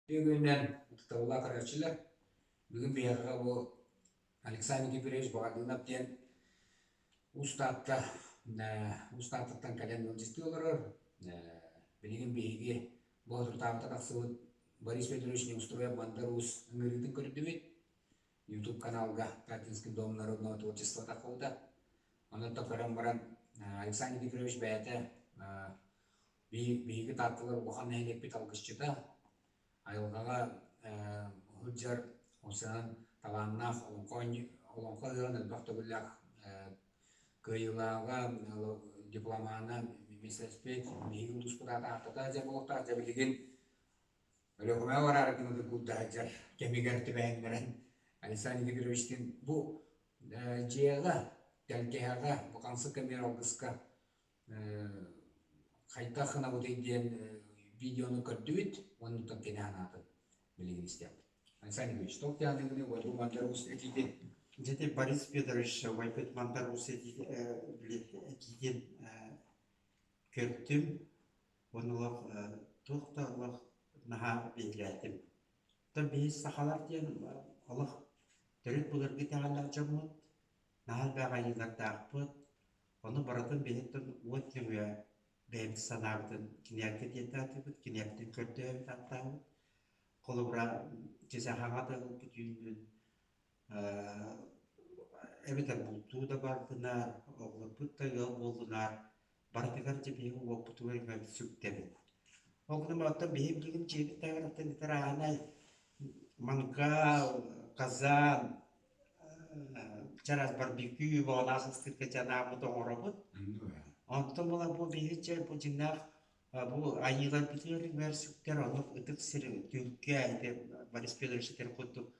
Bugünden tutulan kararçılar bugün bir yere bu Alexander Gibrich bağladığında diyen ustatta ustattan kalen istiyorlar. Bilgin bilgi bu turtağıta taksı Boris Petrovich устроя Бандарус ngiritin көрдүбүт YouTube каналга Татинский дом народного творчества такылда. Аны тапарам баран Александр Григорьевич бәйте биги таттылар бухан нәйлек бит алгысчыта айылгаға хүджар осынан таланнах олонқа ыгын элбақта бүлләк кыйылаға дипломаны мисеспек биги удуспутата аттата же болуқта же билген өлөкөмө барар кымды куддаажар кемигерти бәйнгерен Александр Григорьевичтин бу жега тәлкеһага букансы камера алгыска хайта хына бу дейден видеоны көрдүбүт оны токкене анаты билген истеп. Александр Григорьевич ток тягыны вот бу Мандарус этиде Дети Борис Петрович Вайпет Мандарус этиден көрдүм. Онулак токторлук наха билетим. То бейс сахалар диен Аллах төрөт булырга тагала жомут. Нахал багайылар тагпыт. Оны баратын бейттен вот кемге бейт санагдын кинерге детатыбыт, кинерден көрдөм таттабыт. Колубра жезахагада бүтүнүн эбетер бултуу да бардынар, оглопут да ел болдунар. Бардыгар жебеги опутуверге сүктебит. Огнуматта бейим деген жебит тагыраттан тараханай манга, казан, чарас барбекю, боласыстыкка жанамы тоңоробут. Антон була бу бейиче бу жинах бу айылар бүтүрү мерсүктер оны ытык сири түлкө айде Борис Петрович тер кутту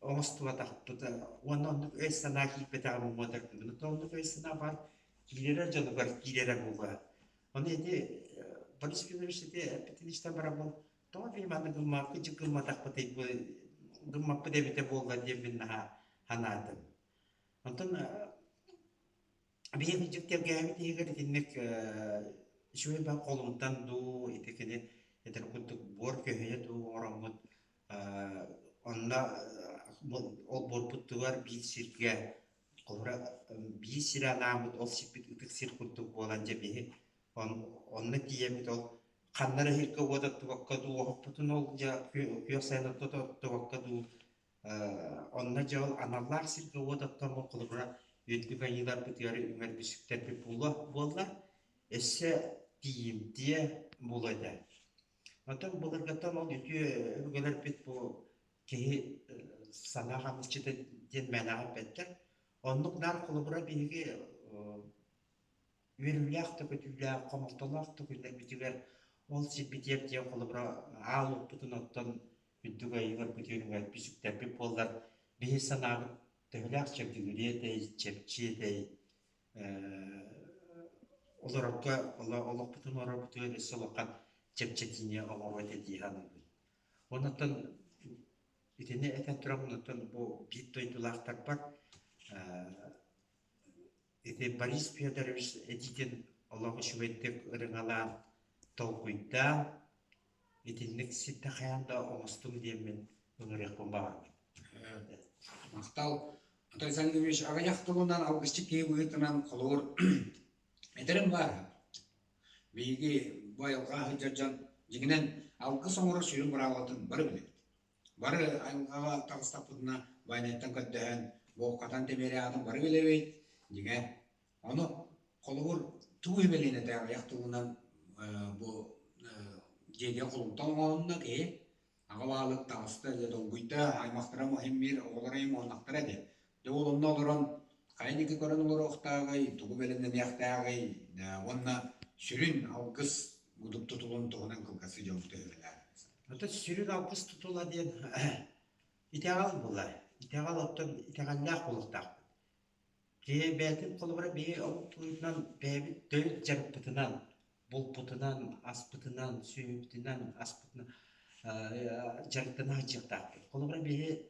Остова тахпыт. Онон эсана кипетагы модер. Тонду эсана бар килере жолу бар килере буга. Оны эти Борис Петрович те петилиштен барабыл. То фирманы гымма кычы гымма тахпыт бу гымма педебите болга демин ханатын. Антон бейги жүктеп гәми тегер тинник шуй ба колумтан ду итекене этер куттук бор көһөйө ду оромут онда ол борпуттугар бий сирге колура бий сира намут ол сипит ытык сир куттук болан жебеги онны киемит ол каннары хирке водат тугакка ду оппутун ол жа күйосайна тотокка ду онна жол аналар сирге водат томо колура Yütlük ayılar bitiyorlar, ümmet bisiklet bir bullar. Esse diyeyim diye buladı. Hatta bulurken o yütlü ülkeler bit bu ki sana hamıçıda den menahat ettiler. Onluk nar kulubura bilgi ürünlük de bütünlük, komutoluk da bütünlük bitiyor. Ol sit bitiyor diye kulubura alıp bütün ottan yütlük ayılar bitiyor, bisiklet bir bullar. Bir sana Devlet çektiği de çepçi de olarak Allah bütün olarak bütün solukan çepçetiğine olarak dediği hanım. Ondan itine eten duramından bu bit doydular takpak ite Boris Pyodorovich editen Allah'ı şüvettek ırınalan tolkuyda itinlik sitte hayanda oğustum diyemin ıngırık bomba. Мактал Александр Григорьевич агаяктылынан алгысчы кейбуетынан колор этерем бар. Биги байылга жажан жигинен алгы соңура сүйүн баралатын бары билет. Бары айылгага тагыстапына байнеттен көддөн боккатан тебере атын бары билебейт. Диге аны колор туй белене да агаяктылынан бу жеге колуктан онна ке Ağalık tavsiye de dolguyda aymaqtıra mühimmir oğlarayım onaqtıra de. De olumlu oluran kaynıkı koran olur oqtağıy, tuğu belinden yaqtağıy, onna sürün algıs gudup tutulun tuğunan kılgası jolukta öğreler. Hatta sürün algıs tutula diyen iteğal bulay. İteğal ottan iteğallak oluqtaq. Diye betim kolubara bir oğutluğundan bebi döyüt jarıp pıtınan, bul pıtınan, as pıtınan, süyü pıtınan, as pıtınan жарыктан ажыктак. Колубра бии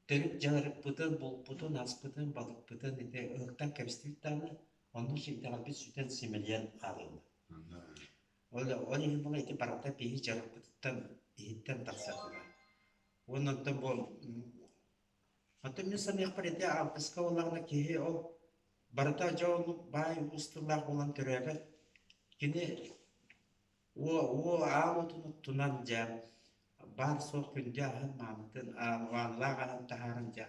төрүп жарып бутун, бул бутун, ас бутун, балык бутун эте ыктан кепстиктаны, онун шейтагал бит сүтен семелен калынды. Ол эми буга эти барата бии жарып бутуттан иһиттэн тарсатыга. Оннан бол аты мен санык парите алкыска олагына кеһи ол барыта жол бай устулах болан төрөбө. Кини о аамутун тунан жа бар соқ күнде ахан мамытын аанлағанын тахарын жа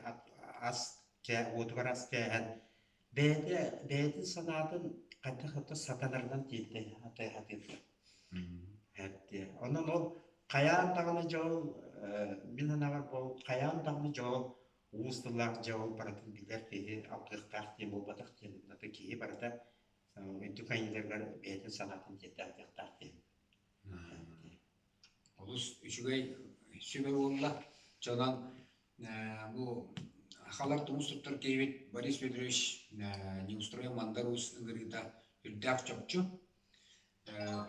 ас кә отугар ас кәһән бәйді санатын қайта сатанардан тиетте атай хатыты. Әтте. Онан ол қаян тағыны жол мен анағар бол қаян тағыны жол уыстылақ жол баратын билер кейі алқықтақ тем ол батақ тем аты кейі барыта дүкәнелерге бәйді санатын тиетте алқықтақ тем. Олус үшігей сөбе болла. Жонан bu Ахалар тумустуттар кейбет Борис Петрович не устроен мандарус ыңгырыта үрдәк чопчу.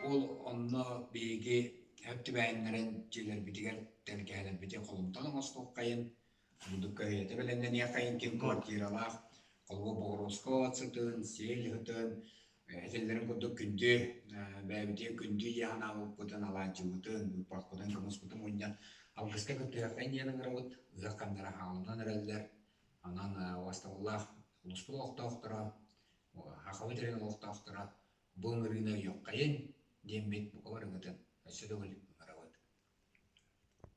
Ол онно бейге әпті бәйінлерін желер бітігер тәркәлер біте қолымтаның остық қайын. Бұдық көйеті біленден я қайын кем квартиралақ. Қолғы Боғыросқа отсытын, сел ғытын. Әтелдерін күрді күнді, бәбіте күнді яғына ұлып бұтын аланчы бұтын, бұпақ бұтын күміс бұтын ойнан. Ал қысқа күтті әқайын енің ғырауыт, ұғақ қандара ғалымдан әрелдер. Анан вастағылақ ұлыспыл оқтауқтыра, ақауы терен оқтауқтыра, бұң ұрына үйек қайын, дембет бұқа барыңытын. Әсі дөғілі.